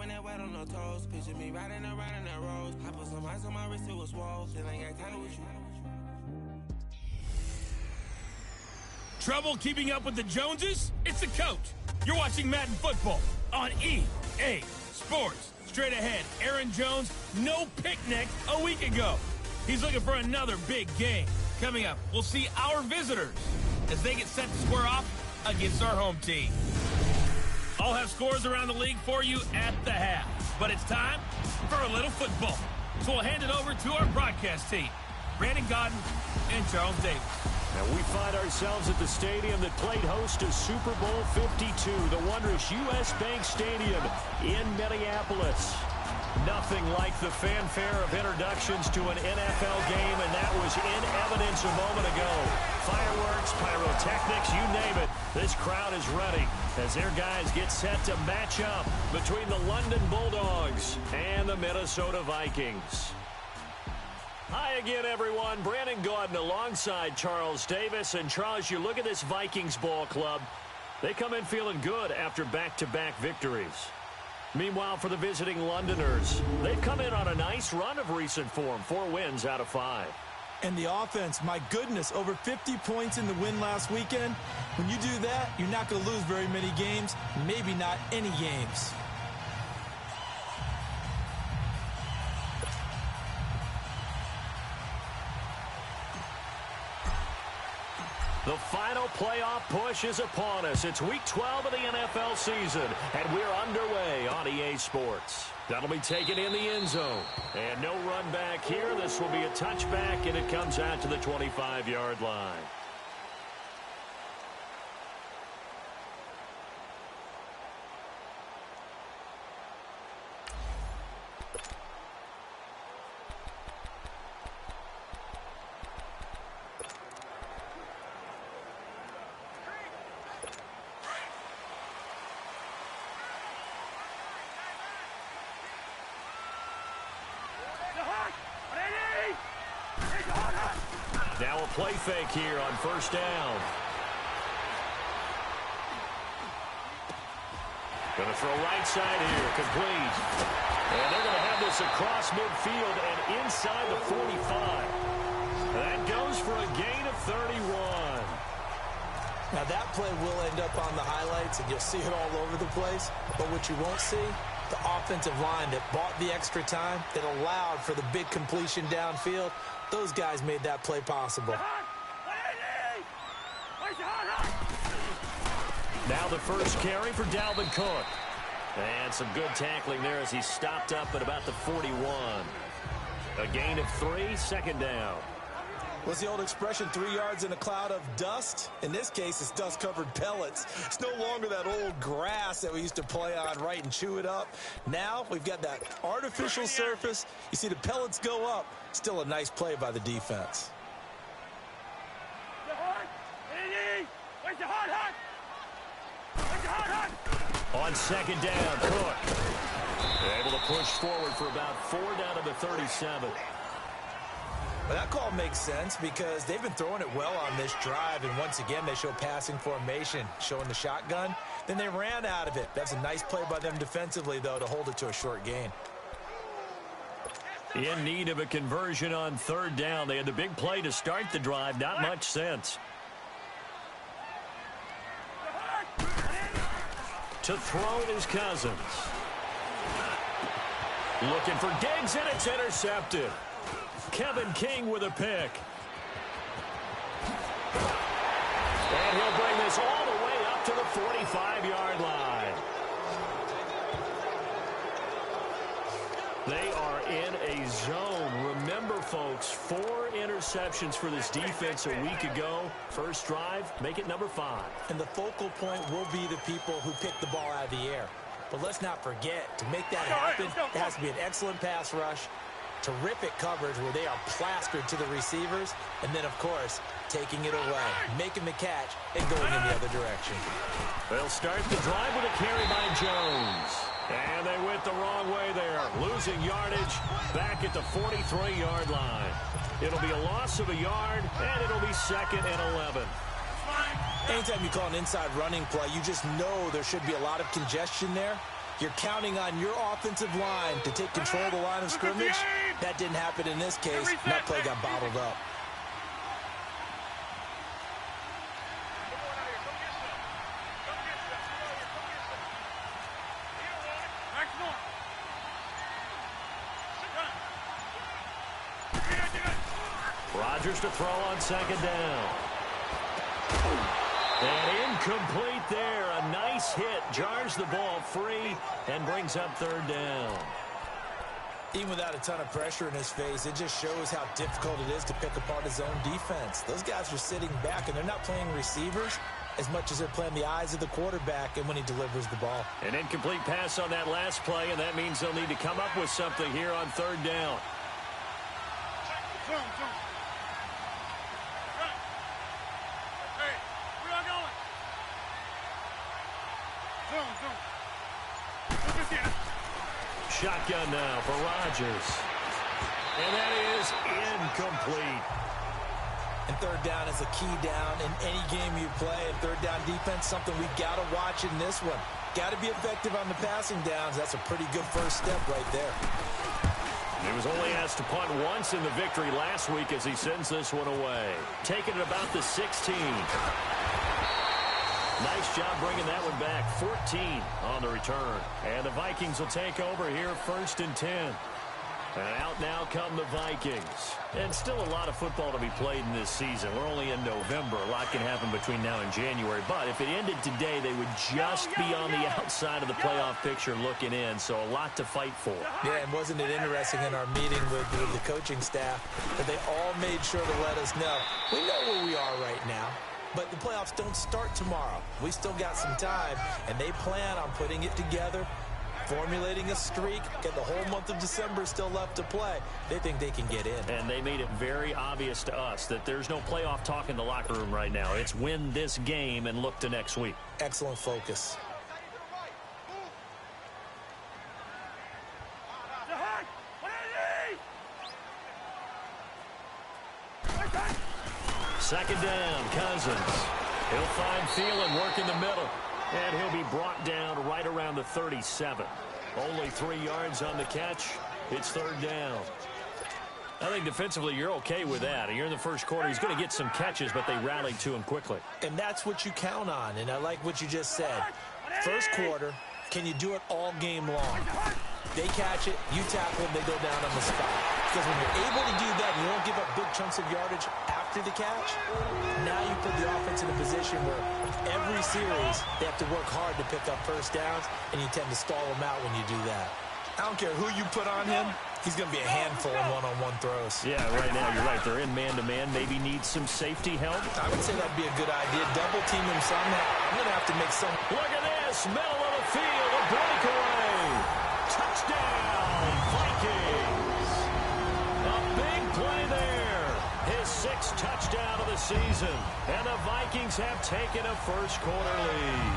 when that wet on no toes. Picture me riding around in that rose. I put some ice on my wrist, it was swole. Still ain't got time with you. Trouble keeping up with the Joneses? It's the coach. You're watching Madden Football on EA Sports. Straight ahead, Aaron Jones, no picnic a week ago. He's looking for another big game. Coming up, we'll see our visitors as they get set to square off against our home team. I'll have scores around the league for you at the half. But it's time for a little football. So we'll hand it over to our broadcast team, Brandon Godden and Charles Davis. And we find ourselves at the stadium that played host to Super Bowl 52, the wondrous U.S. Bank Stadium in Minneapolis. Nothing like the fanfare of introductions to an NFL game, and that was in evidence a moment ago. Fireworks, pyrotechnics, you name it. This crowd is ready as their guys get set to match up between the London Bulldogs and the Minnesota Vikings. Hi again, everyone. Brandon Gaudin alongside Charles Davis. And, Charles, you look at this Vikings ball club. They come in feeling good after back-to-back victories. Meanwhile, for the visiting Londoners, they've come in on a nice run of recent form, 4 wins out of 5. And the offense, my goodness, over 50 points in the win last weekend. When you do that, you're not going to lose very many games, maybe not any games. The final playoff push is upon us. It's Week 12 of the NFL season, and we're underway on EA Sports. That'll be taken in the end zone. And no run back here. This will be a touchback, and it comes out to the 25-yard line. Now a play fake here on first down. Going to throw right side here, complete. And they're going to have this across midfield and inside the 45. That goes for a gain of 31. Now that play will end up on the highlights, and you'll see it all over the place. But what you won't see, the offensive line that bought the extra time, that allowed for the big completion downfield, those guys made that play possible. Now the first carry for Dalvin Cook. And some good tackling there as he stopped up at about the 41. A gain of 3, second down. What's the old expression, 3 yards in a cloud of dust? In this case, it's dust-covered pellets. It's no longer that old grass that we used to play on, right, and chew it up. Now we've got that artificial surface. You see the pellets go up. Still a nice play by the defense. On second down, Cook. Able to push forward for about 4 down to the 37. Well, that call makes sense because they've been throwing it well on this drive, and once again they show passing formation, showing the shotgun. Then they ran out of it. That's a nice play by them defensively, though, to hold it to a short gain. In need of a conversion on third down. They had the big play to start the drive. Not much sense. To throw it is Cousins. Looking for Diggs, and it's intercepted. Kevin King with a pick. And he'll bring this all the way up to the 45-yard line. They are in a zone. Remember, folks, 4 interceptions for this defense a week ago. First drive, make it number 5. And the focal point will be the people who pick the ball out of the air. But let's not forget, to make that happen, it has to be an excellent pass rush, terrific coverage where they are plastered to the receivers, and then, of course, taking it away, making the catch, and going in the other direction. They'll start the drive with a carry by Jones. And they went the wrong way there, losing yardage back at the 43-yard line. It'll be a loss of a yard, and it'll be 2nd and 11. Anytime you call an inside running play, you just know there should be a lot of congestion there. You're counting on your offensive line to take control of the line of scrimmage. That didn't happen in this case. That play got bottled up. Rodgers to throw on second down. And incomplete there. A nice hit. Jars the ball free and brings up third down. Even without a ton of pressure in his face, it just shows how difficult it is to pick apart his own defense. Those guys are sitting back, and they're not playing receivers as much as they're playing the eyes of the quarterback and when he delivers the ball. An incomplete pass on that last play, and that means they'll need to come up with something here on third down. Shotgun now for Rodgers. And that is incomplete. And third down is a key down in any game you play. And third down defense, something we got to watch in this one. Got to be effective on the passing downs. That's a pretty good first step right there. He was only asked to punt once in the victory last week as he sends this one away. Taking it about the 16. Nice job bringing that one back. 14 on the return. And the Vikings will take over here, 1st and 10. And out now come the Vikings. And still a lot of football to be played in this season. We're only in November. A lot can happen between now and January. But if it ended today, they would just be on the outside of the playoff picture looking in. So a lot to fight for. Yeah, and wasn't it interesting in our meeting with the coaching staff that they all made sure to let us know, we know where we are right now. But the playoffs don't start tomorrow. We still got some time, and they plan on putting it together, formulating a streak, get the whole month of December still left to play. They think they can get in. And they made it very obvious to us that there's no playoff talk in the locker room right now. It's win this game and look to next week. Excellent focus. Second down, Cousins. He'll find Thielen working the middle. And he'll be brought down right around the 37. Only 3 yards on the catch. It's third down. I think defensively you're okay with that. You're in the first quarter. He's going to get some catches, but they rallied to him quickly. And that's what you count on. And I like what you just said. First quarter, can you do it all game long? They catch it, you tackle them, they go down on the spot. Because when you're able to do that, you don't give up big chunks of yardage after the catch. Now you put the offense in a position where every series they have to work hard to pick up first downs, and you tend to stall them out when you do that. I don't care who you put on him, he's going to be a handful in one-on-one throws. Yeah, right now you're right. They're in man-to-man. Maybe need some safety help. I would say that'd be a good idea. Double team him somehow. I'm going to have to make some. Look at this. Middle of the field. A breakaway. Touchdown, Vikings. A big play there. His 6th touchdown of the season. And the Vikings have taken a first quarter lead.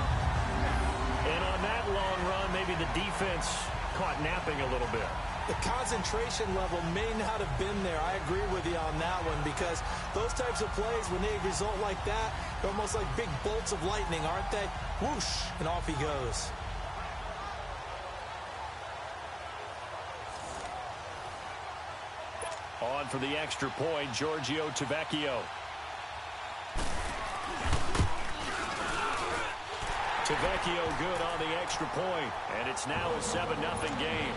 And on that long run, maybe the defense caught napping a little bit. The concentration level may not have been there. I agree with you on that one because those types of plays, when they result like that, they're almost like big bolts of lightning, aren't they? Whoosh, and off he goes. On for the extra point, Giorgio Tavecchio. Tavecchio good on the extra point, and it's now a 7-0 game.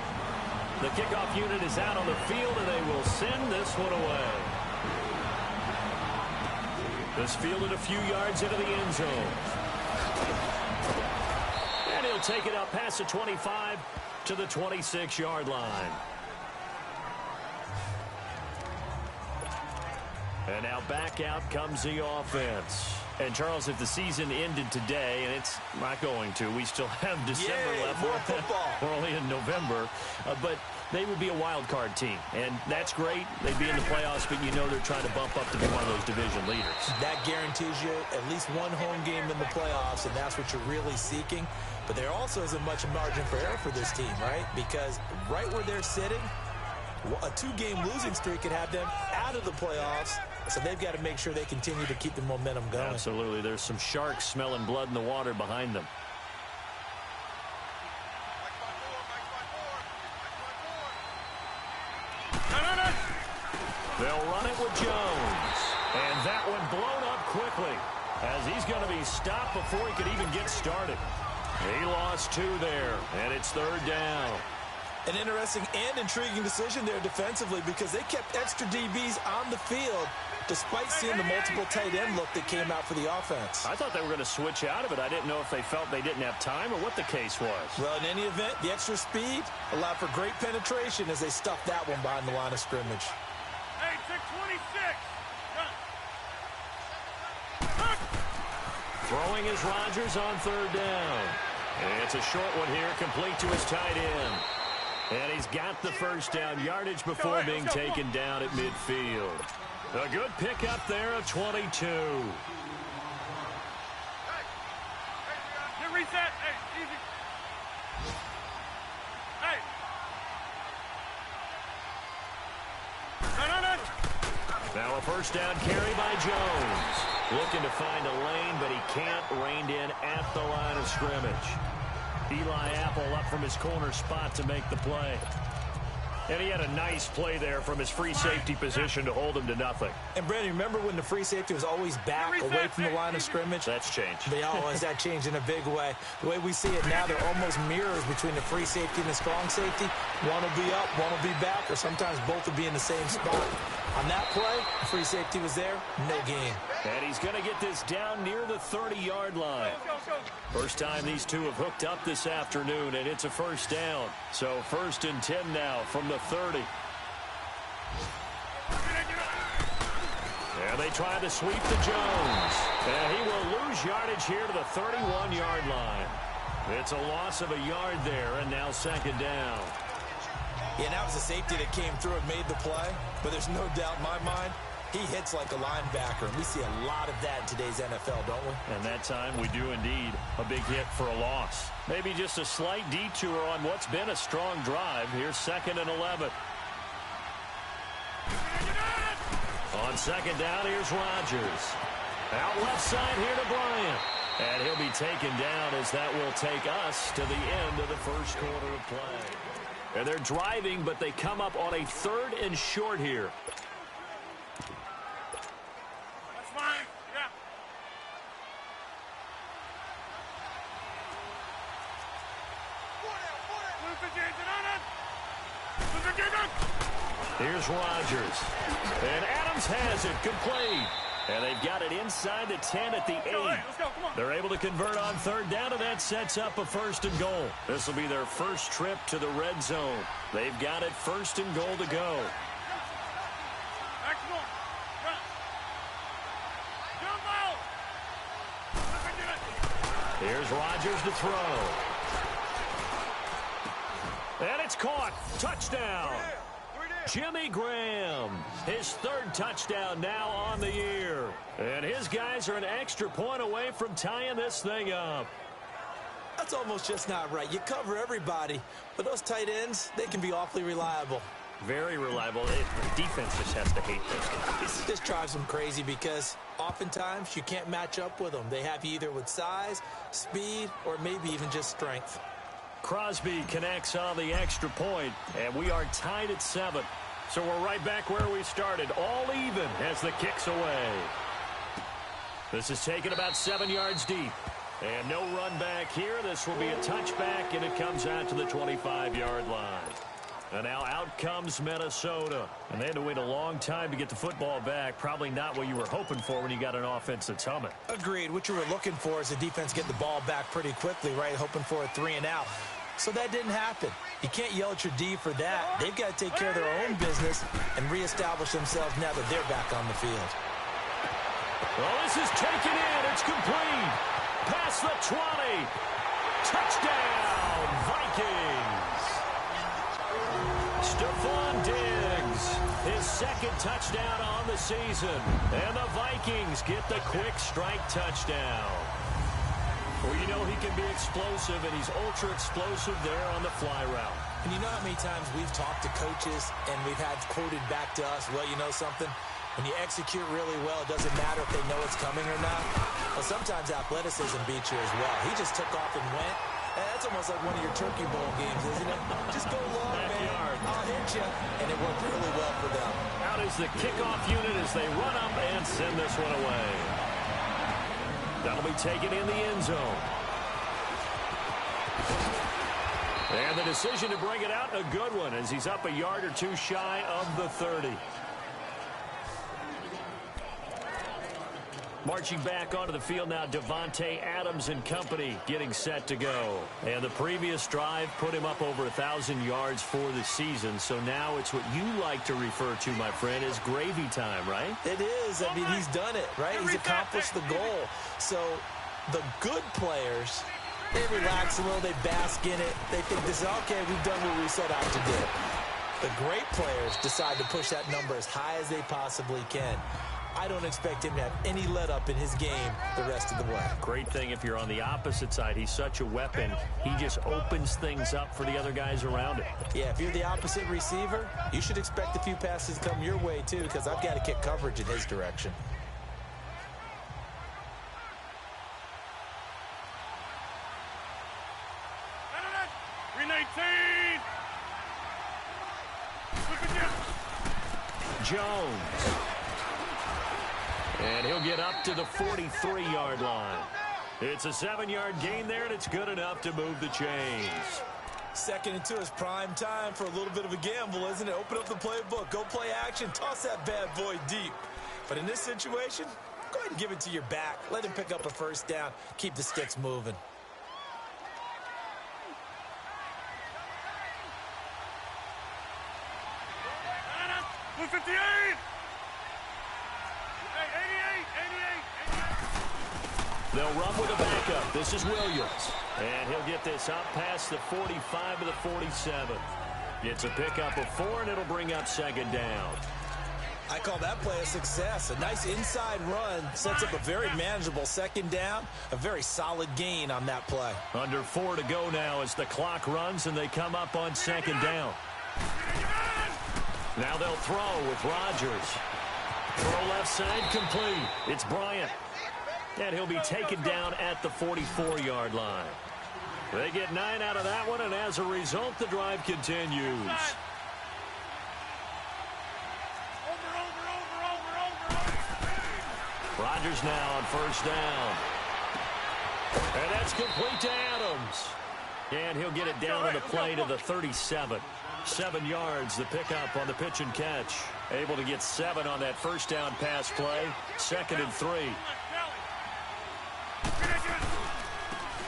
The kickoff unit is out on the field, and they will send this one away. This fielded a few yards into the end zone. And he'll take it up past the 25 to the 26-yard line. And now back out comes the offense. And, Charles, if the season ended today, and it's not going to, we still have December left. More football. We're only in November. But they would be a wild card team. And that's great. They'd be in the playoffs, but you know they're trying to bump up to be one of those division leaders. That guarantees you at least one home game in the playoffs, and that's what you're really seeking. But there also isn't much margin for error for this team, right? Because right where they're sitting, a 2-game losing streak could have them out of the playoffs. So they've got to make sure they continue to keep the momentum going. Absolutely. There's some sharks smelling blood in the water behind them. They'll run it with Jones. And that one blown up quickly as he's going to be stopped before he could even get started. He lost 2 there, and it's 3rd down. An interesting and intriguing decision there defensively because they kept extra DBs on the field despite seeing the multiple tight end look that came out for the offense. I thought they were going to switch out of it. I didn't know if they felt they didn't have time or what the case was. Well, in any event, the extra speed allowed for great penetration as they stuffed that one behind the line of scrimmage. Hey, 626. Throwing is Rodgers on 3rd down. And it's a short one here, complete to his tight end. And he's got the first down yardage before being taken down at midfield. A good pickup there of 22. Hey, reset. Hey, easy. Hey. No. Now a first down carry by Jones. Looking to find a lane, but he can't. Reined in at the line of scrimmage. Eli Apple up from his corner spot to make the play. And he had a nice play there from his free safety position to hold him to nothing. And, Brandon, remember when the free safety was always back away from the line of scrimmage? That's changed. Has that changed in a big way? The way we see it now, they're almost mirrors between the free safety and the strong safety. One will be up, one will be back, or sometimes both will be in the same spot. On that play, free safety was there, no gain. And he's going to get this down near the 30-yard line. First time these two have hooked up this afternoon, and it's a first down. So 1st and 10 now from the 30. And they try to sweep to Jones. And he will lose yardage here to the 31-yard line. It's a loss of a yard there, and now 2nd down. Yeah, that was a safety that came through and made the play. But there's no doubt in my mind, he hits like a linebacker. And we see a lot of that in today's NFL, don't we? And that time we do indeed. A big hit for a loss. Maybe just a slight detour on what's been a strong drive. Here's 2nd and 11. On 2nd down, here's Rodgers. Out left side here to Bryant. And he'll be taken down as that will take us to the end of the first quarter of play. And they're driving, but they come up on a 3rd and short here. That's fine. Yeah. Here's Rodgers. And Adams has it complete. And they've got it inside the 10 at the 8. Let's go, come on. They're able to convert on 3rd down, and that sets up a 1st and goal. This will be their first trip to the red zone. They've got it 1st and goal to go. Here's Rodgers to throw. And it's caught. Touchdown. Jimmy Graham, his 3rd touchdown now on the year. And his guys are an extra point away from tying this thing up. That's almost just not right. You cover everybody, but those tight ends, they can be awfully reliable. Very reliable. The defense just has to hate those guys. This drives them crazy because oftentimes you can't match up with them. They have you either with size, speed, or maybe even just strength. Crosby connects on the extra point, and we are tied at 7. So we're right back where we started, all even as the kick's away. This is taken about 7 yards deep. And no run back here. This will be a touchback, and it comes out to the 25-yard line. And now out comes Minnesota. And they had to wait a long time to get the football back. Probably not what you were hoping for when you got an offense that's humming. Agreed. What you were looking for is the defense get the ball back pretty quickly, right? Hoping for a 3 and out. So that didn't happen. You can't yell at your D for that. They've got to take care of their own business and reestablish themselves now that they're back on the field. Well, this is taken in. It's complete. Past the 20. Touchdown, Vikings. Stephon Diggs, his 2nd touchdown on the season. And the Vikings get the quick strike touchdown. Well, you know he can be explosive, and he's ultra-explosive there on the fly route. And you know how many times we've talked to coaches and we've had quoted back to us, well, you know something? When you execute really well, it doesn't matter if they know it's coming or not. Well, sometimes athleticism beats you as well. He just took off and went. And that's almost like one of your Turkey Bowl games, isn't it? Just go long, man. I'll hit you. And it worked really well for them. Out is the kickoff unit as they run up and send this one away. That'll be taken in the end zone. And the decision to bring it out, a good one, as he's up a yard or two shy of the 30. Marching back onto the field now, Davante Adams and company getting set to go. And the previous drive put him up over 1,000 yards for the season. So now it's what you like to refer to, my friend, as gravy time, right? It is. I mean, he's done it, right? He's accomplished the goal. So the good players, they relax a little, they bask in it. They think this is, okay, we've done what we set out to do. The great players decide to push that number as high as they possibly can. I don't expect him to have any let-up in his game the rest of the way. Great thing if you're on the opposite side. He's such a weapon. He just opens things up for the other guys around him. Yeah, if you're the opposite receiver, you should expect a few passes to come your way, too, because I've got to kick coverage in his direction. Jones. And he'll get up to the 43-yard line. It's a 7-yard gain there, and it's good enough to move the chains. 2nd and 2 is prime time for a little bit of a gamble, isn't it? Open up the playbook, go play action, toss that bad boy deep. But in this situation, go ahead and give it to your back. Let him pick up a first down. Keep the sticks moving. Blue 58! They'll run with a backup. This is Williams. And he'll get this up past the 45 to the 47. It's a pickup of 4, and it'll bring up 2nd down. I call that play a success. A nice inside run sets up a very manageable 2nd down. A very solid gain on that play. Under 4 to go now as the clock runs, and they come up on 2nd down. Now they'll throw with Rodgers. Throw left side complete. It's Bryant. And he'll be taken down at the 44-yard line. They get 9 out of that one, and as a result, the drive continues. Rodgers now on 1st down. And that's complete to Adams. And he'll get it down on the play to the 37. 7 yards, the pickup on the pitch and catch. Able to get 7 on that 1st down pass play. 2nd and 3.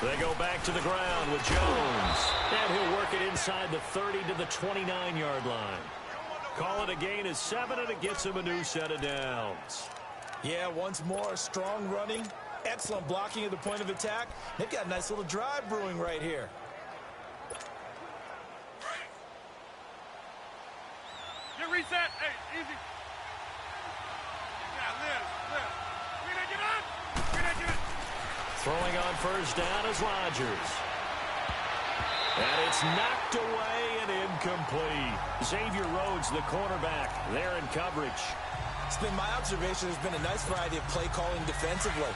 They go back to the ground with Jones. And he'll work it inside the 30 to the 29-yard line. Call it a gain of 7, and it gets him a new set of downs. Yeah, once more, strong running. Excellent blocking at the point of attack. They've got a nice little drive brewing right here. Get reset. Hey, easy. Yeah, live. Get up. Throwing on 1st down is Rodgers. And it's knocked away and incomplete. Xavier Rhodes, the cornerback, there in coverage. It's been my observation there's been a nice variety of play calling defensively.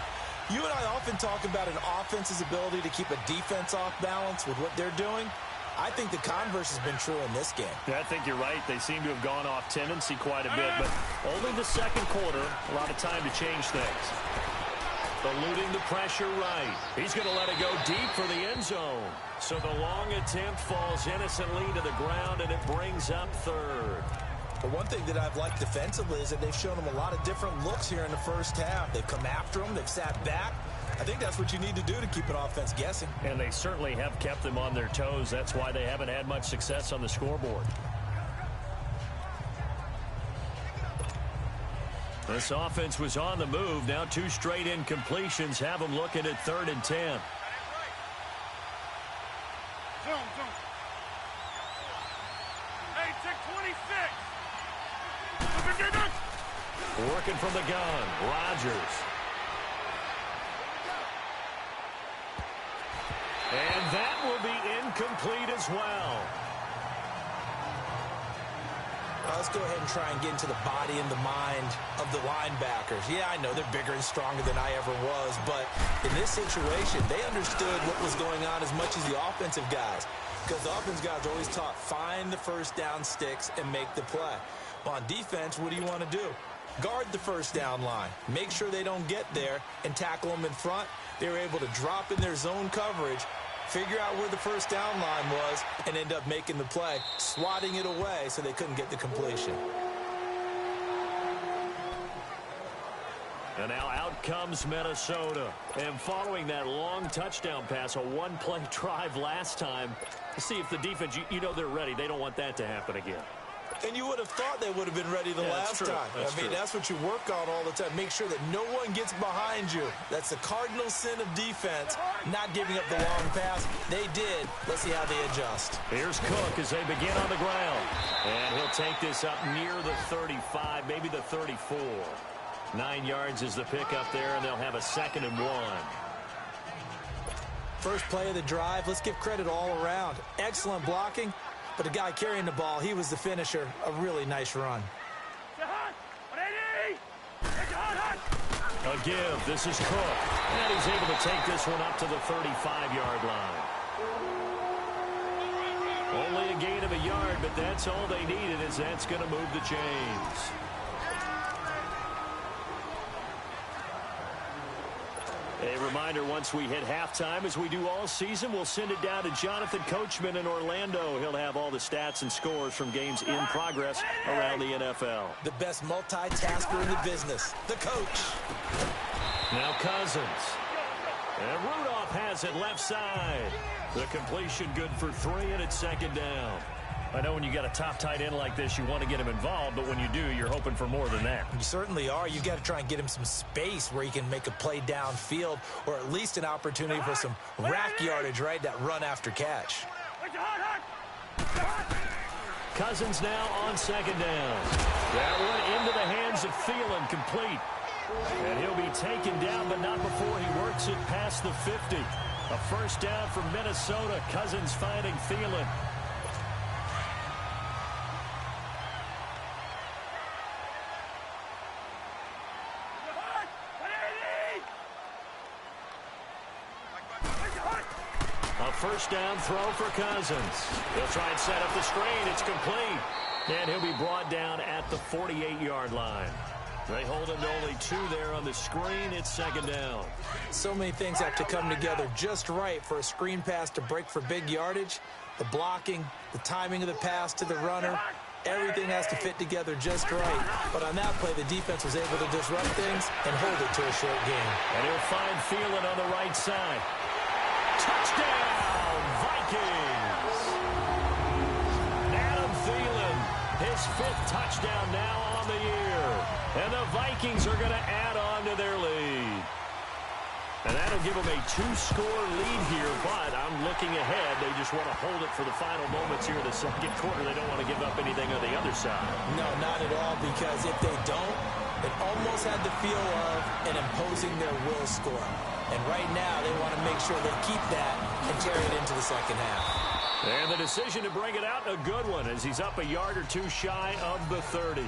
You and I often talk about an offense's ability to keep a defense off balance with what they're doing. I think the converse has been true in this game. Yeah, I think you're right. They seem to have gone off tendency quite a bit, but only the 2nd quarter, a lot of time to change things. Eluding the pressure right. He's going to let it go deep for the end zone. So the long attempt falls innocently to the ground, and it brings up 3rd. But one thing that I've liked defensively is that they've shown them a lot of different looks here in the 1st half. They've come after them. They've sat back. I think that's what you need to do to keep an offense guessing. And they certainly have kept them on their toes. That's why they haven't had much success on the scoreboard. This offense was on the move. Now 2 straight incompletions have them looking at 3rd and 10. Zoom. Hey, check 26. Working from the gun, Rodgers. And that will be incomplete as well. Let's go ahead and try and get into the body and the mind of the linebackers. Yeah, I know they're bigger and stronger than I ever was, but in this situation, they understood what was going on as much as the offensive guys. Because the offensive guys are always taught, find the 1st down sticks and make the play. On defense, what do you want to do? Guard the first down line. Make sure they don't get there and tackle them in front. They were able to drop in their zone coverage, figure out where the first down line was, and end up making the play, swatting it away so they couldn't get the completion. And now out comes Minnesota. And following that long touchdown pass, a one-play drive last time, to see if the defense, you know they're ready. They don't want that to happen again. And you would have thought they would have been ready the last time. That's what you work on all the time. Make sure that no one gets behind you. That's the cardinal sin of defense, not giving up the long pass. They did. Let's see how they adjust. Here's Cook as they begin on the ground. And he'll take this up near the 35, maybe the 34. 9 yards is the pickup there, and they'll have a 2nd and 1. First play of the drive, let's give credit all around. Excellent blocking, but the guy carrying the ball, he was the finisher. A really nice run. A give. This is Cook. And he's able to take this one up to the 35-yard line. Only a gain of a yard, but that's all they needed, as that's going to move the chains. A reminder, once we hit halftime, as we do all season, we'll send it down to Jonathan Coachman in Orlando. He'll have all the stats and scores from games in progress around the NFL. The best multitasker in the business, the coach. Now Cousins. And Rudolph has it left side. The completion good for 3, and it's 2nd down. I know when you got a top tight end like this, you want to get him involved, but when you do, you're hoping for more than that. You certainly are. You've got to try and get him some space where he can make a play downfield, or at least an opportunity for some rack yardage, right? That run after catch. Cousins now on 2nd down. That one into the hands of Thielen, complete. And he'll be taken down, but not before he works it past the 50. A first down for Minnesota. Cousins finding Thielen. First down throw for Cousins. He'll try and set up the screen. It's complete. And he'll be brought down at the 48-yard line. They hold him to only 2 there on the screen. It's 2nd down. So many things have to come together just right for a screen pass to break for big yardage. The blocking, the timing of the pass to the runner, everything has to fit together just right. But on that play, the defense was able to disrupt things and hold it to a short game. And he'll find Thielen on the right side. Touchdown, Vikings! Adam Thielen, his 5th touchdown now on the year. And the Vikings are going to add on to their lead. And that'll give them a 2-score lead here, but I'm looking ahead. They just want to hold it for the final moments here in the 2nd quarter. They don't want to give up anything on the other side. No, not at all, because if they don't, it almost had the feel of an imposing their will score. And right now, they want to make sure they keep that and carry it into the 2nd half. And the decision to bring it out, a good one, as he's up a yard or 2 shy of the 30.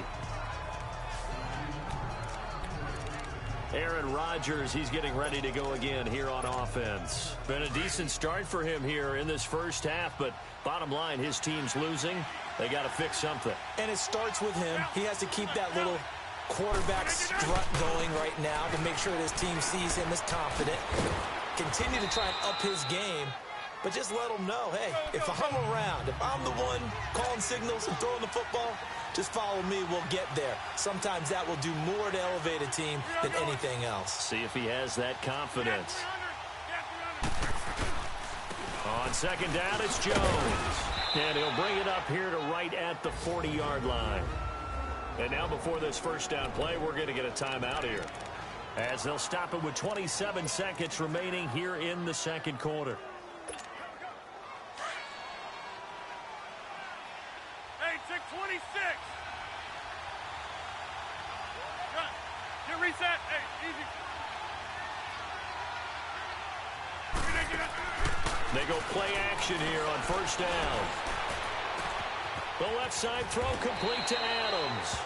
Aaron Rodgers, he's getting ready to go again here on offense. Been a decent start for him here in this first half, but bottom line, his team's losing. They got to fix something. And it starts with him. He has to keep that little quarterback strut going right now to make sure that his team sees him as confident. Continue to try and up his game, but just let him know, hey, if I'm around, if I'm the one calling signals and throwing the football, just follow me, we'll get there. Sometimes that will do more to elevate a team than anything else. See if he has that confidence. On 2nd down, it's Jones. And he'll bring it up here to right at the 40-yard line. And now before this first down play, we're going to get a timeout here, as they'll stop it with 27 seconds remaining here in the 2nd quarter. Hey, 626. Get reset. Hey, easy. They go play action here on first down. The left side throw complete to Adams.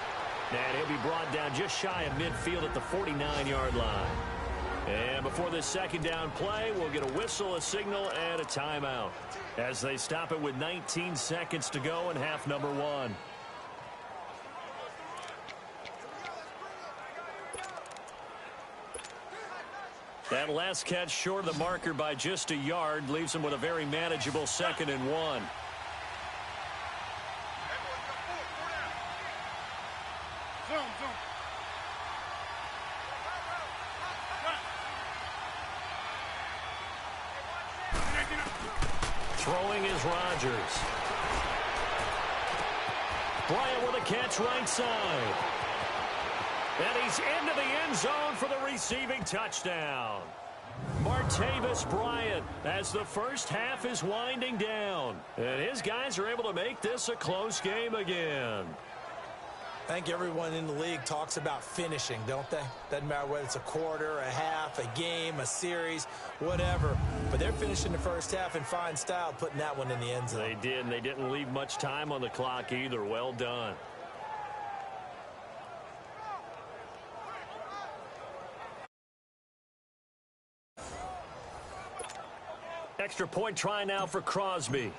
And he'll be brought down just shy of midfield at the 49-yard line. And before this 2nd down play, we'll get a whistle, a signal, and a timeout, as they stop it with 19 seconds to go in half number 1. That last catch short of the marker by just a yard leaves him with a very manageable 2nd and 1. Throwing is Rodgers. Bryant with a catch right side. And he's into the end zone for the receiving touchdown. Martavis Bryant as the first half is winding down. And his guys are able to make this a close game again. I think everyone in the league talks about finishing, don't they? Doesn't matter whether it's a quarter, a half, a game, a series, whatever. But they're finishing the first half in fine style, putting that one in the end zone. They did, and they didn't leave much time on the clock either. Well done. Extra point try now for Crosby.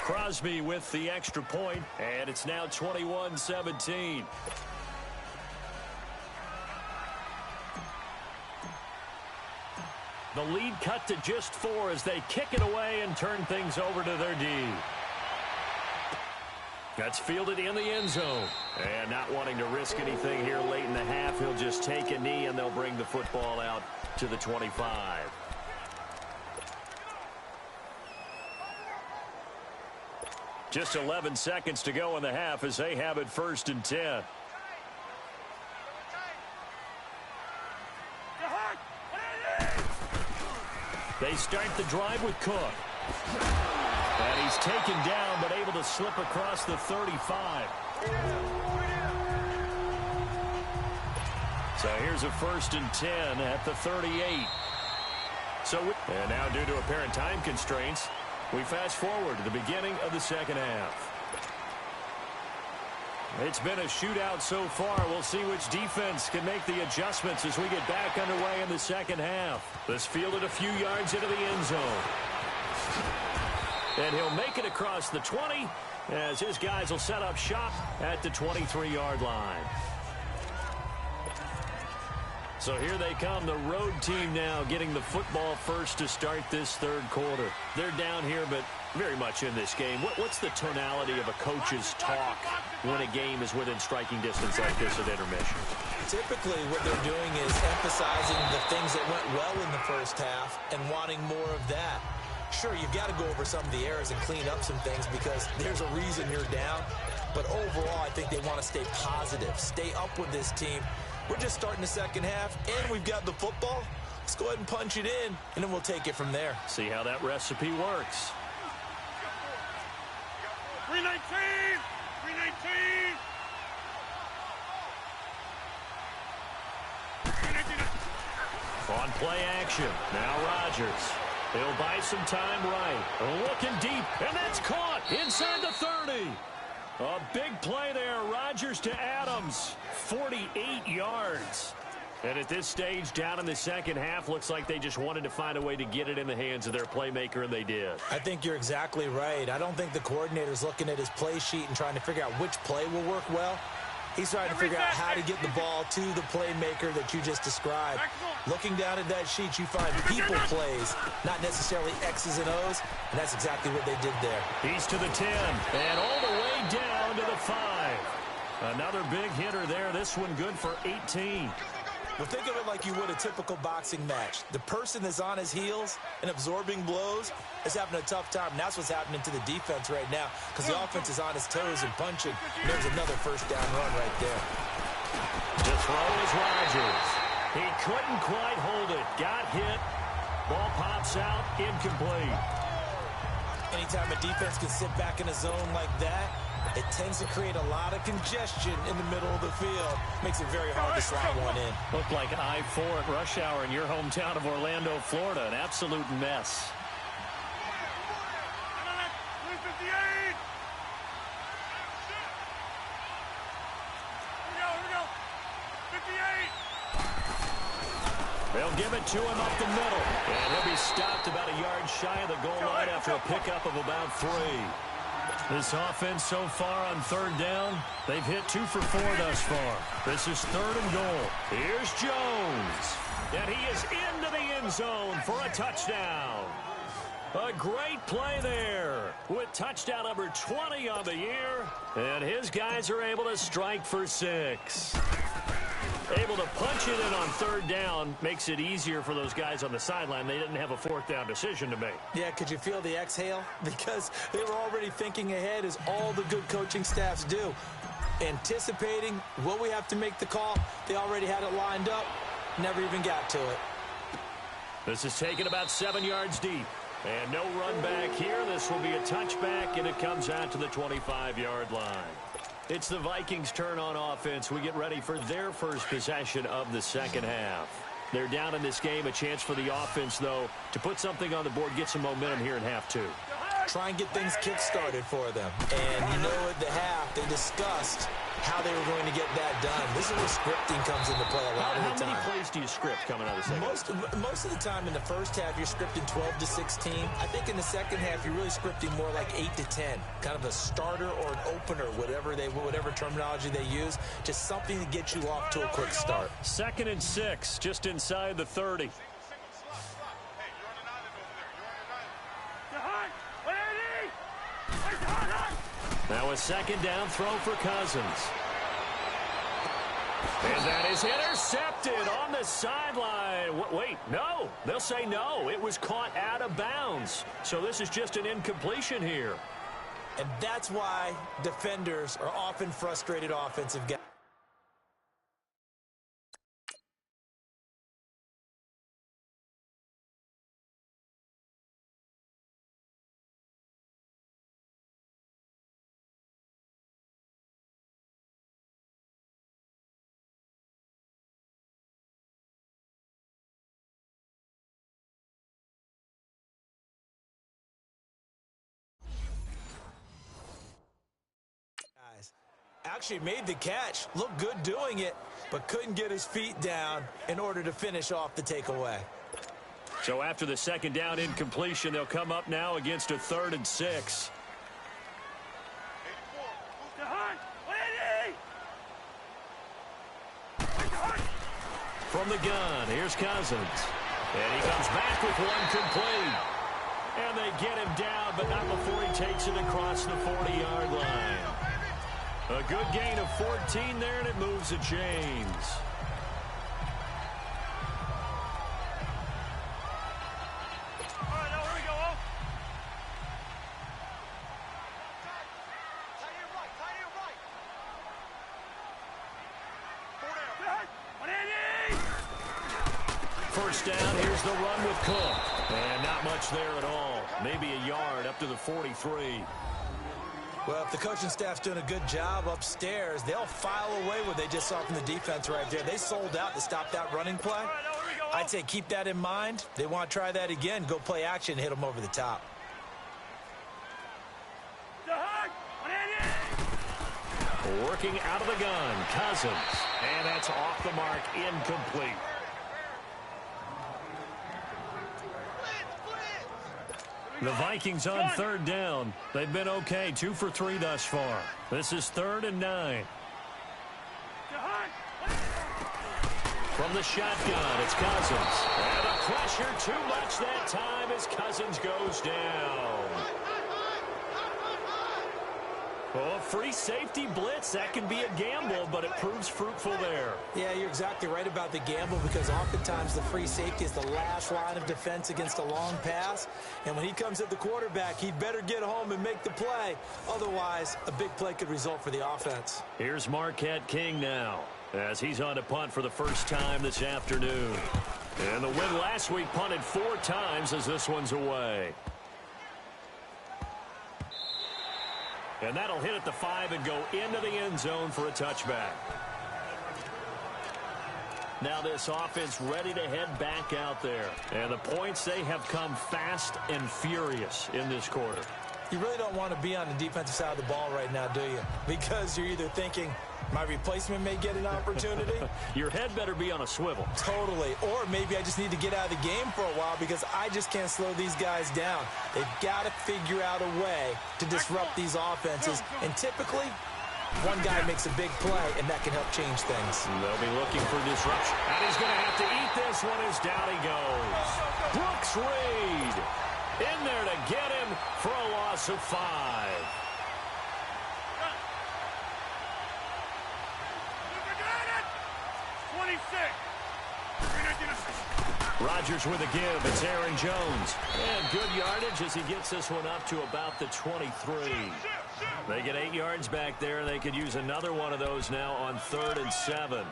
Crosby with the extra point, and it's now 21-17. The lead cut to just 4 as they kick it away and turn things over to their D. That's fielded in the end zone. And not wanting to risk anything here late in the half, he'll just take a knee and they'll bring the football out to the 25. Just 11 seconds to go in the half as they have it 1st and 10. They start the drive with Cook. And he's taken down but able to slip across the 35. So here's a 1st and 10 at the 38. And now due to apparent time constraints, we fast forward to the beginning of the second half. It's been a shootout so far. We'll see which defense can make the adjustments as we get back underway in the second half. This fielded a few yards into the end zone. And he'll make it across the 20 as his guys will set up shop at the 23-yard line. So here they come, the road team now getting the football first to start this third quarter. They're down here, but very much in this game. What's the tonality of a coach's talk when a game is within striking distance like this at intermission? Typically, what they're doing is emphasizing the things that went well in the first half and wanting more of that. Sure, you've got to go over some of the errors and clean up some things because there's a reason you're down. But overall, I think they want to stay positive, stay up with this team. We're just starting the second half, and we've got the football. Let's go ahead and punch it in, and then we'll take it from there. See how that recipe works. 319! 319! 319! On play action, now Rodgers. He'll buy some time right. Looking deep, and that's caught inside the 30. A big play there, Rodgers to Adams, 48 yards. And at this stage, down in the second half, looks like they just wanted to find a way to get it in the hands of their playmaker, and they did. I think you're exactly right. I don't think the coordinator's looking at his play sheet and trying to figure out which play will work well. He's trying to figure out how to get the ball to the playmaker that you just described. Looking down at that sheet, you find people plays, not necessarily X's and O's, and that's exactly what they did there. He's to the 10, and all the way down to the 5. Another big hitter there. This one good for 18. Well, think of it like you would a typical boxing match. The person that's on his heels and absorbing blows is having a tough time. And that's what's happening to the defense right now because the offense is on his toes and punching. And there's another first down run right there. To throw is Rodgers. He couldn't quite hold it. Got hit. Ball pops out. Incomplete. Anytime a defense can sit back in a zone like that, it tends to create a lot of congestion in the middle of the field. Makes it very hard to slot one in. Looked like I-4 at rush hour in your hometown of Orlando, Florida. An absolute mess. 358! Here we go. 58! They'll give it to him up the middle. And he'll be stopped about a yard shy of the goal line after a pickup of about 3. This offense so far on third down, they've hit 2 for 4 thus far. This is 3rd and goal. Here's Jones. And he is into the end zone for a touchdown. A great play there with touchdown number 20 on the year. And his guys are able to strike for 6. Able to punch it in on third down makes it easier for those guys on the sideline. They didn't have a 4th down decision to make. Yeah, could you feel the exhale? Because they were already thinking ahead, as all the good coaching staffs do. Anticipating, will we have to make the call? They already had it lined up. Never even got to it. This is taken about 7 yards deep. And no run back here. This will be a touchback, and it comes out to the 25-yard line. It's the Vikings' turn on offense. We get ready for their first possession of the second half. They're down in this game. A chance for the offense, though, to put something on the board, get some momentum here in half 2. Try and get things kick-started for them. And you know, at the half, they discussed how they were going to get that done. This is where scripting comes into play a lot of the time. How many plays do you script coming out of the second? Most of the time in the first half, you're scripting 12 to 16. I think in the second half, you're really scripting more like 8 to 10. Kind of a starter or an opener, whatever terminology they use. Just something to get you off to a quick start. 2nd and 6, just inside the 30. Now a 2nd down throw for Cousins. And that is intercepted on the sideline. Wait, no. They'll say no. It was caught out of bounds. So this is just an incompletion here. And that's why defenders are often frustrated offensive guys. Actually made the catch, looked good doing it, but couldn't get his feet down in order to finish off the takeaway. So after the 2nd down incompletion, they'll come up now against a 3rd and 6. From the gun, here's Cousins. And he comes back with one complete. And they get him down, but not before he takes it across the 40-yard line. A good gain of 14 there, and it moves the chains. All right, now here we go. First down, here's the run with Cook. And not much there at all. Maybe a yard up to the 43. Well, if the coaching staff's doing a good job upstairs, they'll file away what they just saw from the defense right there. They sold out to stop that running play. I'd say keep that in mind. They want to try that again, go play action, hit them over the top. Working out of the gun, Cousins. And that's off the mark, incomplete. The Vikings on 3rd down. They've been okay, 2 for 3 thus far. This is 3rd and 9. From the shotgun, it's Cousins. And the pressure too much that time as Cousins goes down. Well, a free safety blitz, that can be a gamble, but it proves fruitful there. Yeah, you're exactly right about the gamble, because oftentimes the free safety is the last line of defense against a long pass. And when he comes at the quarterback, he'd better get home and make the play. Otherwise, a big play could result for the offense. Here's Marquette King now, as he's on to punt for the first time this afternoon. And the win last week punted 4 times as this one's away. And that'll hit at the 5 and go into the end zone for a touchback. Now this offense ready to head back out there. And the points, they have come fast and furious in this quarter. You really don't want to be on the defensive side of the ball right now, do you? Because you're either thinking, my replacement may get an opportunity. Your head better be on a swivel. Totally. Or maybe I just need to get out of the game for a while because I just can't slow these guys down. They've got to figure out a way to disrupt these offenses. And typically, one guy makes a big play, and that can help change things. They'll be looking for disruption. And he's going to have to eat this one as down he goes. Brooks Reed in there to get him for a loss of 5. 26. Rodgers with a give. It's Aaron Jones. And good yardage as he gets this one up to about the 23. They get 8 yards back there. They could use another one of those now on 3rd and 7.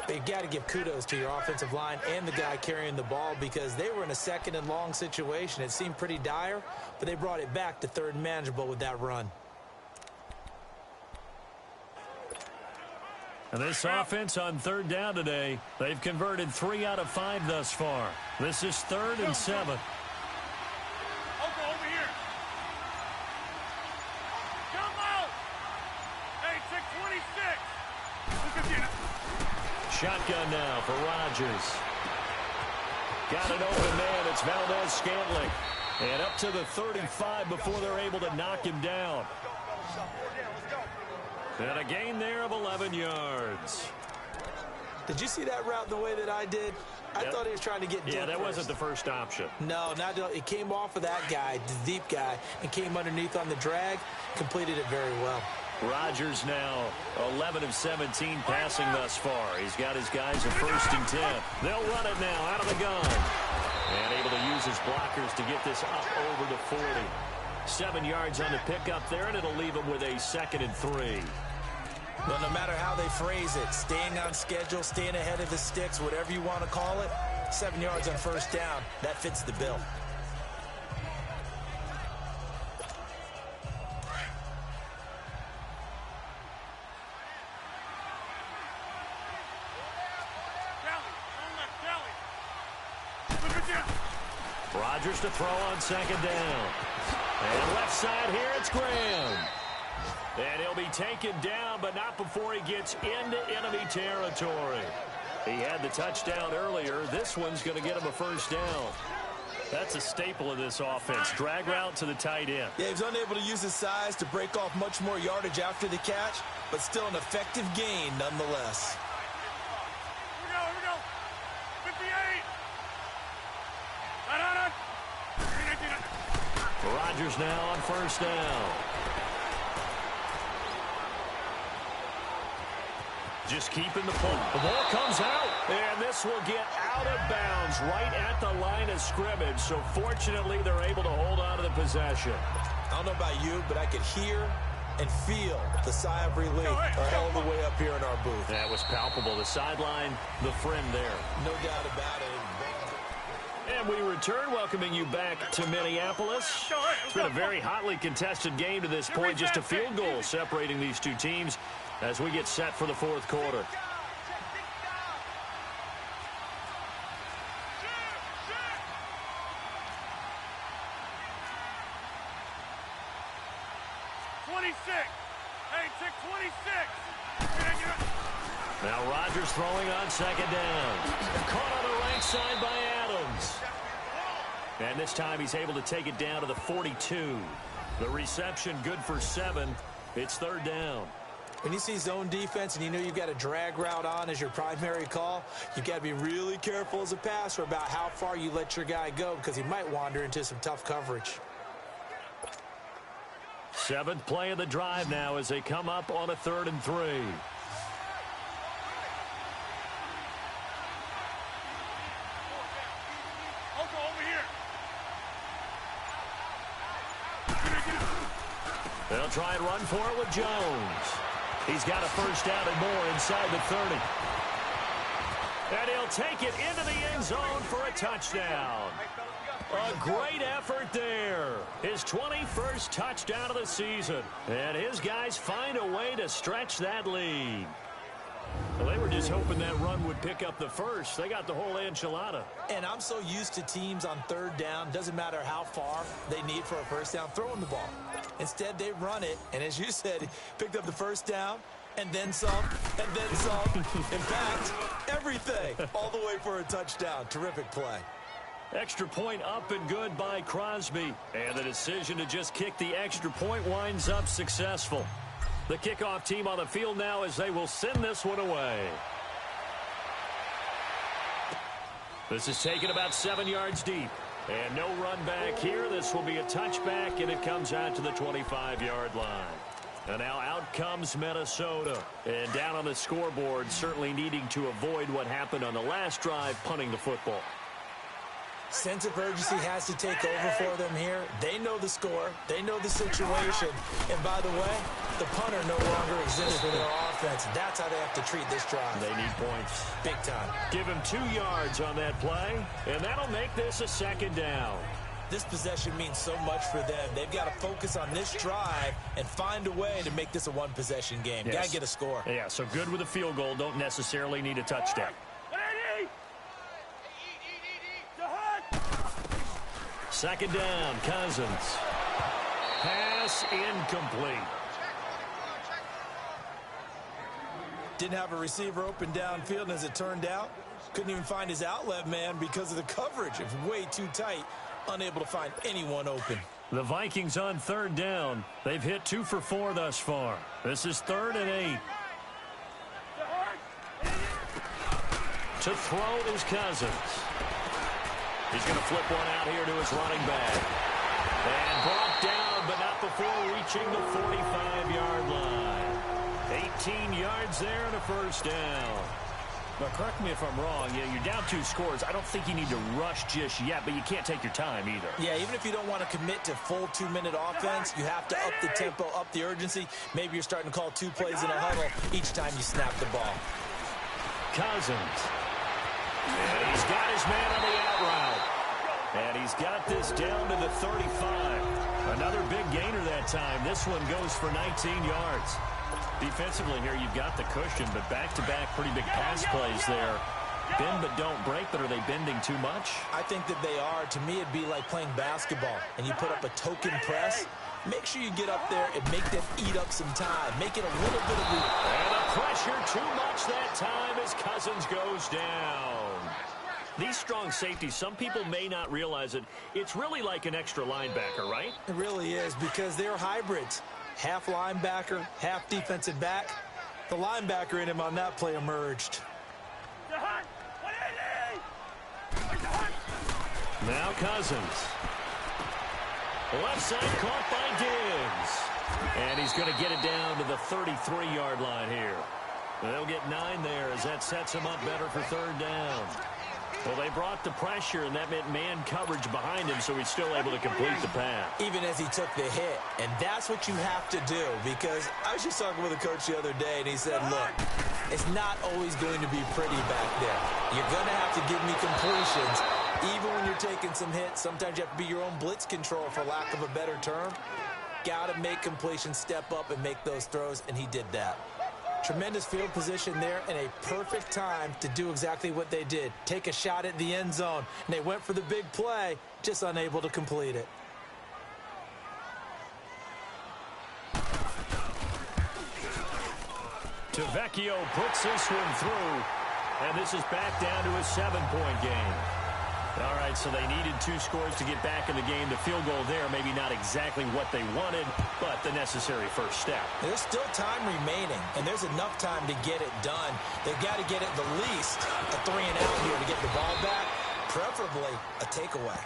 You got to give kudos to your offensive line and the guy carrying the ball because they were in a 2nd and long situation. It seemed pretty dire, but they brought it back to 3rd and manageable with that run. And this offense on 3rd down today, they've converted 3 out of 5 thus far. This is 3rd and 7. Over here. Come out. Hey, check 26. Shotgun now for Rodgers. Got an open man. It's Valdez-Scantling. And up to the 35 before they're able to knock him down. And a gain there of 11 yards. Did you see that route the way that I did? I thought he was trying to get deep. Yeah, that wasn't the first option. No, not it came off of that guy, the deep guy, and came underneath on the drag. Completed it very well. Rodgers now 11 of 17 passing thus far. He's got his guys at 1st and 10. They'll run it now out of the gun. And able to use his blockers to get this up over to 40. 7 yards on the pickup there, and it'll leave him with a 2nd and 3. Well, no matter how they phrase it, staying on schedule, staying ahead of the sticks, whatever you want to call it, 7 yards on 1st down, that fits the bill. Rodgers to throw on 2nd down. And left side here, it's Graham. And he'll be taken down, but not before he gets into enemy territory. He had the touchdown earlier. This one's going to get him a 1st down. That's a staple of this offense. Drag route to the tight end. Yeah, he was unable to use his size to break off much more yardage after the catch, but still an effective gain nonetheless. Here we go. 58. Rodgers now on 1st down. Just keeping the pull. The ball comes out, and this will get out of bounds right at the line of scrimmage. So fortunately, they're able to hold on to the possession. I don't know about you, but I could hear and feel the sigh of relief all the way up here in our booth. That was palpable. The sideline, the friend there. No doubt about it. And we return, welcoming you back to Minneapolis. It's been a very hotly contested game to this point. Just a field goal separating these two teams as we get set for the 4th quarter. Now Rodgers throwing on 2nd down. Caught on the right side by Adams. And this time he's able to take it down to the 42. The reception good for 7. It's 3rd down. When you see zone defense and you know you've got a drag route on as your primary call, you've got to be really careful as a passer about how far you let your guy go because he might wander into some tough coverage. 7th play of the drive now as they come up on a 3rd and 3. They'll try and run for it with Jones. He's got a 1st down and more inside the 30. And he'll take it into the end zone for a touchdown. A great effort there. His 21st touchdown of the season. And his guys find a way to stretch that lead. Well, they were just hoping that run would pick up the first. They got the whole enchilada. And I'm so used to teams on third down, doesn't matter how far they need for a first down, throwing the ball. Instead, they run it, and as you said, picked up the first down, and then some, and then some. In fact, everything, all the way for a touchdown. Terrific play. Extra point up and good by Crosby. And the decision to just kick the extra point winds up successful. The kickoff team on the field now as they will send this one away. This is taken about 7 yards deep. And no run back here. This will be a touchback, and it comes out to the 25-yard line. And now out comes Minnesota. And down on the scoreboard, certainly needing to avoid what happened on the last drive, punting the football. Sense of urgency has to take over for them here. They know the score. They know the situation. And by the way, the punter no longer exists for their offense. That's how they have to treat this drive. They need points. Big time. Give him 2 yards on that play, and that'll make this a second down. This possession means so much for them. They've got to focus on this drive and find a way to make this a one-possession game. Yes. Got to get a score. Yeah, so good with a field goal. Don't necessarily need a touchdown. Second down, Cousins. Pass incomplete. Didn't have a receiver open downfield, and as it turned out, couldn't even find his outlet man because of the coverage. It was way too tight, unable to find anyone open. The Vikings on third down. They've hit 2 for 4 thus far. This is 3rd and 8. To throw is Cousins. He's going to flip one out here to his running back. And brought down, but not before reaching the 45-yard line. 18 yards there and a first down. Now, correct me if I'm wrong. Yeah, you're down 2 scores. I don't think you need to rush just yet, but you can't take your time either. Yeah, even if you don't want to commit to full 2-minute offense, you have to up the tempo, up the urgency. Maybe you're starting to call 2 plays in a huddle each time you snap the ball. Cousins. And he's got his man on the out route. And he's got this down to the 35. Another big gainer that time. This one goes for 19 yards. Defensively here, you've got the cushion, but back-to-back pretty big pass plays there. Bend but don't break, but are they bending too much? I think that they are. To me, it'd be like playing basketball, and you put up a token press. Make sure you get up there and make them eat up some time. Make it a little bit of And the pressure too much that time as Cousins goes down. These strong safeties, some people may not realize it. It's really like an extra linebacker, right? It really is, because they're hybrids. Half linebacker, half defensive back. The linebacker in him on that play emerged. Now Cousins. Left side caught by Diggs. And he's going to get it down to the 33-yard line here. They'll get 9 there as that sets him up better for third down. Well, they brought the pressure, and that meant man coverage behind him, so he's still able to complete the pass. Even as he took the hit. And that's what you have to do, because I was just talking with a coach the other day, and he said, look, it's not always going to be pretty back there. You're going to have to give me completions. Even when you're taking some hits, sometimes you have to be your own blitz control, for lack of a better term. Got to make completions, step up, and make those throws, and he did that. Tremendous field position there and a perfect time to do exactly what they did. Take a shot at the end zone. And they went for the big play, just unable to complete it. Tavecchio puts this one through. And this is back down to a 7-point game. All right, so they needed 2 scores to get back in the game. The field goal there, maybe not exactly what they wanted, but the necessary first step. There's still time remaining, and there's enough time to get it done. They've got to get it the least a 3-and-out here to get the ball back, preferably a takeaway.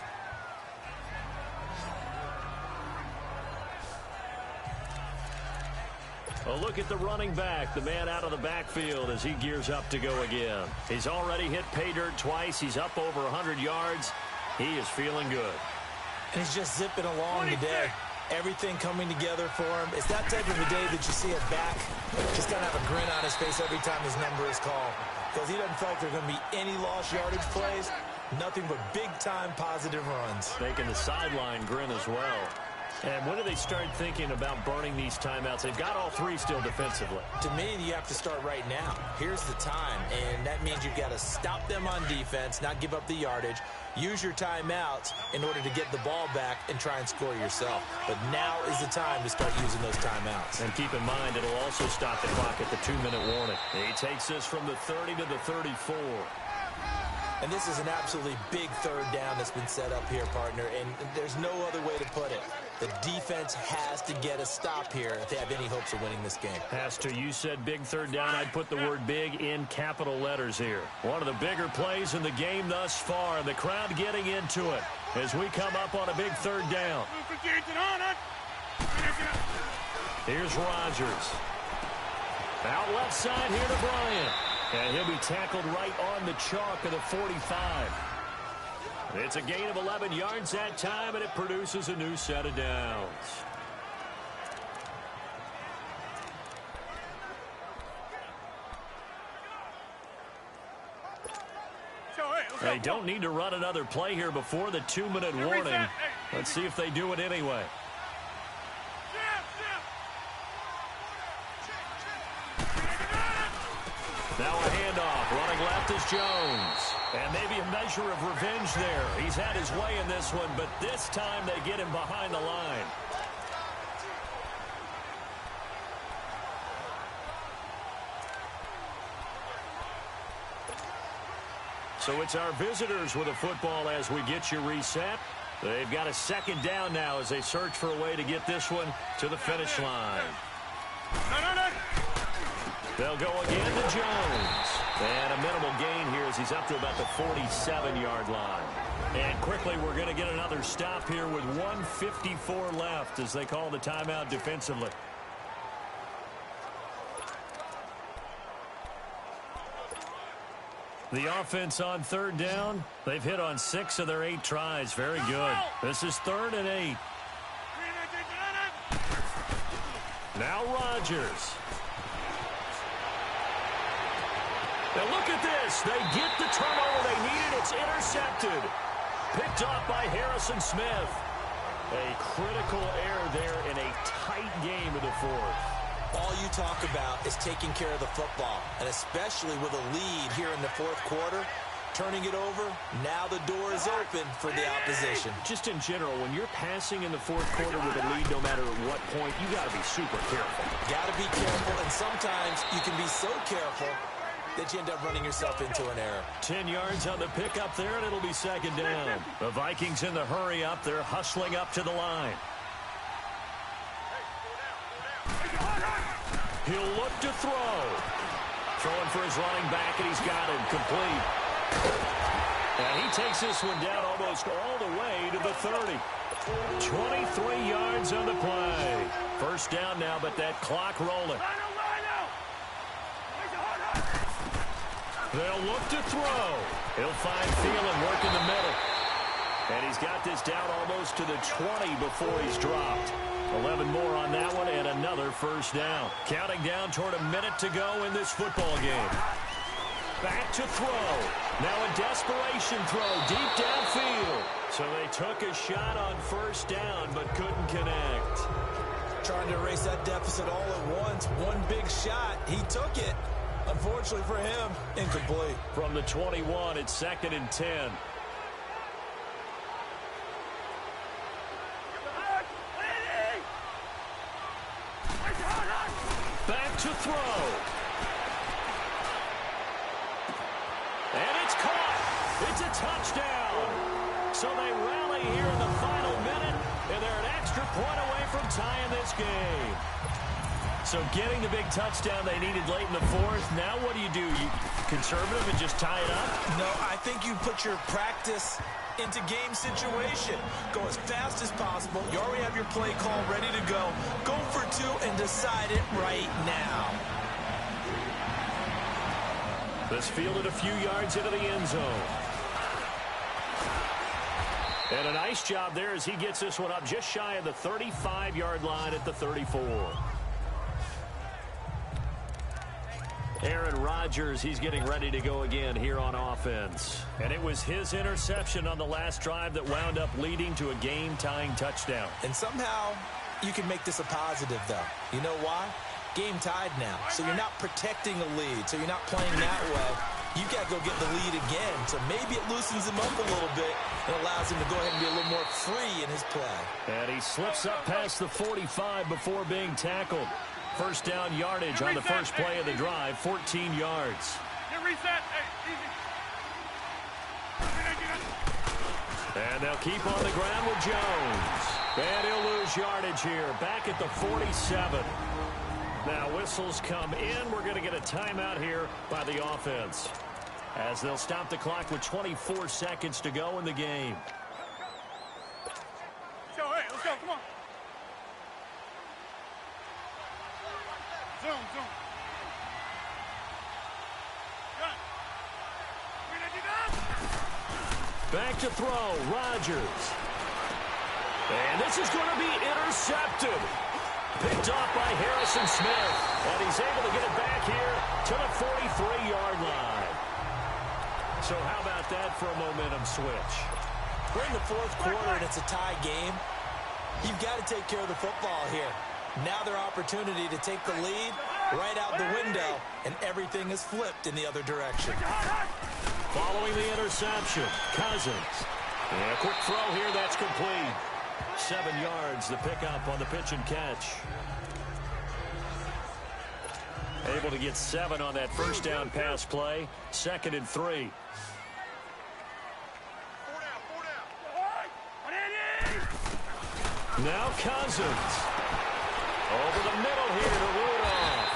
A look at the running back, the man out of the backfield as he gears up to go again. He's already hit pay dirt twice. He's up over 100 yards. He is feeling good. And he's just zipping along today. Everything coming together for him. It's that type of a day that you see a back just kind of have a grin on his face every time his number is called. Because he doesn't feel like there are going to be any lost yardage plays. Nothing but big-time positive runs. Making the sideline grin as well. And when do they start thinking about burning these timeouts? They've got all three still defensively. To me, you have to start right now. Here's the time, and that means you've got to stop them on defense, not give up the yardage, use your timeouts in order to get the ball back and try and score yourself. But now is the time to start using those timeouts. And keep in mind, it'll also stop the clock at the 2-minute warning. He takes this from the 30 to the 34. And this is an absolutely big third down that's been set up here, partner, and there's no other way to put it. The defense has to get a stop here if they have any hopes of winning this game. Pastor, you said big third down. I'd put the word big in capital letters here. One of the bigger plays in the game thus far. The crowd getting into it as we come up on a big third down. Here's Rodgers. Out left side here to Bryant. And he'll be tackled right on the chalk of the 45. It's a gain of 11 yards that time, and it produces a new set of downs. They don't need to run another play here before the 2-minute warning. Let's see if they do it anyway. Now a handoff. Running left is Jones. And maybe a measure of revenge there. He's had his way in this one, but this time they get him behind the line. So it's our visitors with a football as we get you reset. They've got a second down now as they search for a way to get this one to the finish line. They'll go again to Jones. And a minimal gain here as he's up to about the 47-yard line. And quickly, we're going to get another stop here with 1:54 left as they call the timeout defensively. The offense on third down, they've hit on 6 of their 8 tries. Very good. This is 3rd and 8. Now Rodgers. Now look at this. They get the turnover they needed. It's intercepted. Picked off by Harrison Smith. A critical error there in a tight game of the 4th. All you talk about is taking care of the football, and especially with a lead here in the 4th quarter, turning it over, now the door is open for the opposition. Just in general, when you're passing in the 4th quarter with a lead, no matter at what point, you got to be super careful. Got to be careful, and sometimes you can be so careful that you end up running yourself into an error. 10 yards on the pickup there, and it'll be second down. The Vikings in the hurry up. They're hustling up to the line. He'll look to throw. Throwing for his running back, and he's got him complete. And he takes this one down almost all the way to the 30. 23 yards on the play. First down now, but that clock rolling. They'll look to throw. He'll find Thielen work in the middle. And he's got this down almost to the 20 before he's dropped. 11 more on that one and another first down. Counting down toward a minute to go in this football game. Back to throw. Now a desperation throw deep downfield. So they took a shot on first down but couldn't connect. Trying to erase that deficit all at once. One big shot. He took it. Unfortunately for him, incomplete. From the 21, it's 2nd and 10. Back to throw. And it's caught. It's a touchdown. So they rally here in the final minute, and they're an extra point away from tying this game. So getting the big touchdown they needed late in the 4th. Now what do? You conservative and just tie it up? No, I think you put your practice into game situation. Go as fast as possible. You already have your play call ready to go. Go for 2 and decide it right now. This fielded a few yards into the end zone. And a nice job there as he gets this one up just shy of the 35-yard line at the 34. Aaron Rodgers, he's getting ready to go again here on offense. And it was his interception on the last drive that wound up leading to a game-tying touchdown. And somehow you can make this a positive, though. You know why? Game tied now, so you're not protecting a lead, so you're not playing that way. You've got to go get the lead again, so maybe it loosens him up a little bit and allows him to go ahead and be a little more free in his play. And he slips up past the 45 before being tackled. First down yardage on the first play of the drive, 14 yards. Get reset. Hey, easy. And they'll keep on the ground with Jones. And he'll lose yardage here, back at the 47. Now whistles come in. We're going to get a timeout here by the offense, as they'll stop the clock with 24 seconds to go in the game. Let's go, hey, let's go, come on. Zoom. Good. Back to throw, Rodgers. And this is going to be intercepted. Picked off by Harrison Smith. And he's able to get it back here to the 43-yard line. So how about that for a momentum switch? We're in the fourth quarter, and it's a tie game. You've got to take care of the football here. Now their opportunity to take the lead right out the window, and everything is flipped in the other direction. Following the interception, Cousins. And a quick throw here, that's complete. 7 yards, the pickup on the pitch and catch. Able to get 7 on that first down pass play. 2nd and 3. Now Cousins. Over the middle here to Rudolph.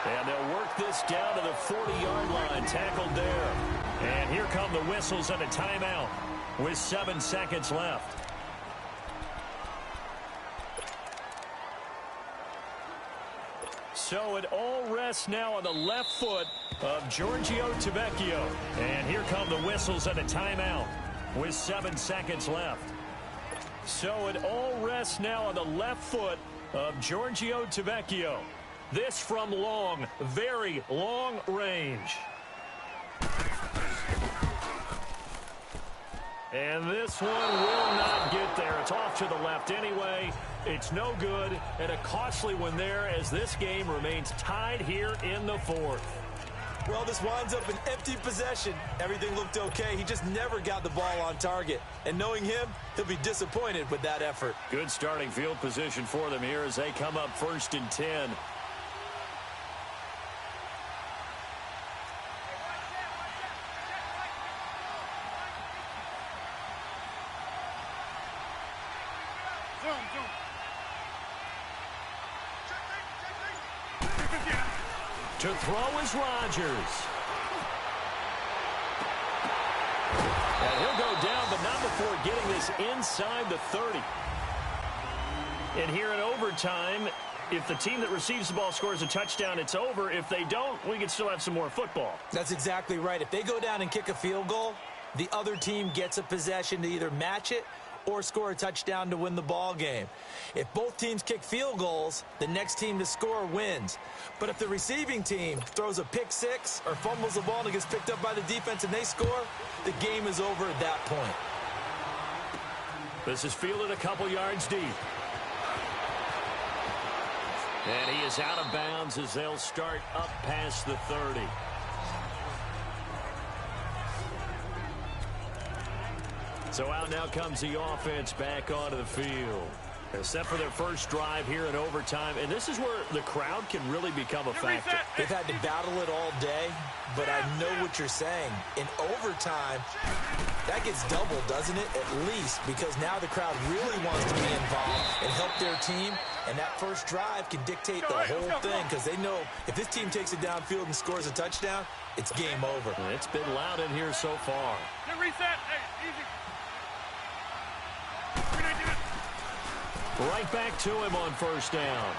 And they'll work this down to the 40-yard line. Tackled there. And here come the whistles and a timeout with 7 seconds left. So it all rests now on the left foot of Giorgio Tavecchio. And here come the whistles and a timeout with 7 seconds left. So it all rests now on the left foot of Giorgio Tavecchio. This from long, very long range. And this one will not get there. It's off to the left anyway. It's no good, and a costly one there as this game remains tied here in the fourth. Well, this winds up an empty possession. Everything looked okay. He just never got the ball on target. And knowing him, he'll be disappointed with that effort. Good starting field position for them here as they come up 1st and 10. To throw is Rodgers. And he'll go down, but not before getting this inside the 30. And here in overtime, if the team that receives the ball scores a touchdown, it's over. If they don't, we can still have some more football. That's exactly right. If they go down and kick a field goal, the other team gets a possession to either match it or score a touchdown to win the ball game. If both teams kick field goals, the next team to score wins. But if the receiving team throws a pick six or fumbles the ball and it gets picked up by the defense and they score, the game is over at that point. This is fielded a couple yards deep. And he is out of bounds as they'll start up past the 30. So out now comes the offense back onto the field. Except for their first drive here in overtime. And this is where the crowd can really become a factor. They've had to battle it all day, but I know what you're saying. In overtime, that gets doubled, doesn't it? At least, because now the crowd really wants to be involved and help their team. And that first drive can dictate the whole thing because they know if this team takes it downfield and scores a touchdown, it's game over. And it's been loud in here so far. Get reset. Hey, easy. Right back to him on first down.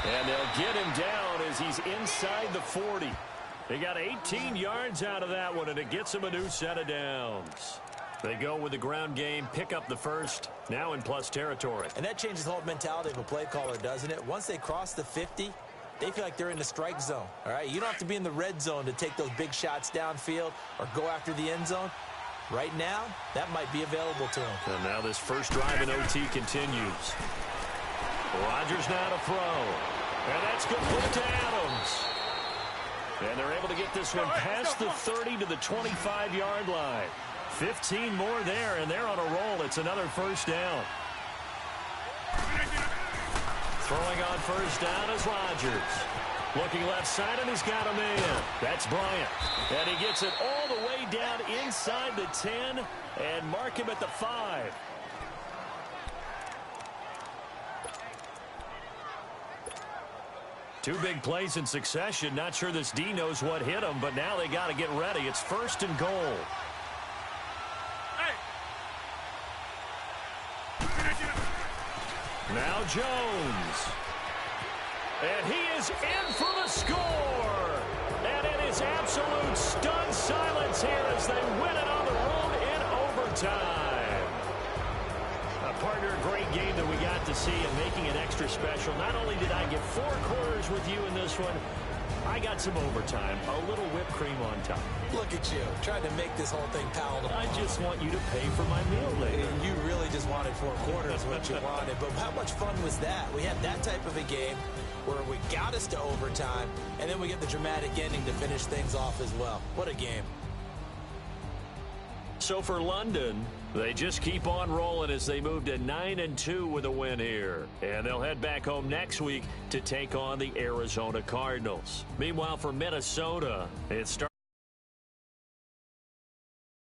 And they'll get him down as he's inside the 40. They got 18 yards out of that one, and it gets him a new set of downs. They go with the ground game, pick up the first, now in plus territory. And that changes the whole mentality of a play caller, doesn't it? Once they cross the 50, they feel like they're in the strike zone. All right, you don't have to be in the red zone to take those big shots downfield or go after the end zone. Right now, that might be available to them. And now this first drive in OT continues. Rodgers now to throw. And that's complete to Adams. And they're able to get this one past the 30 to the 25-yard line. 15 more there, and they're on a roll. It's another first down. Throwing on first down is Rodgers. Looking left side, and he's got a man. That's Bryant. And he gets it all the way down inside the 10 and mark him at the 5. Two big plays in succession. Not sure this D knows what hit him, but now they got to get ready. It's first and goal. Hey. Now Jones. And he is in for the score. And it is absolute stunned silence here as they win it on the road in overtime. Partner, a great game that we got to see and making it extra special. Not only did I get 4 quarters with you in this one, I got some overtime, a little whipped cream on top. Look at you, trying to make this whole thing palatable. I just want you to pay for my meal later. You really just wanted 4 quarters, what you wanted. But how much fun was that? We had that type of a game where we got us to overtime, and then we get the dramatic ending to finish things off as well. What a game. So for London, they just keep on rolling as they move to 9-2 with a win here. And they'll head back home next week to take on the Arizona Cardinals. Meanwhile, for Minnesota, it starts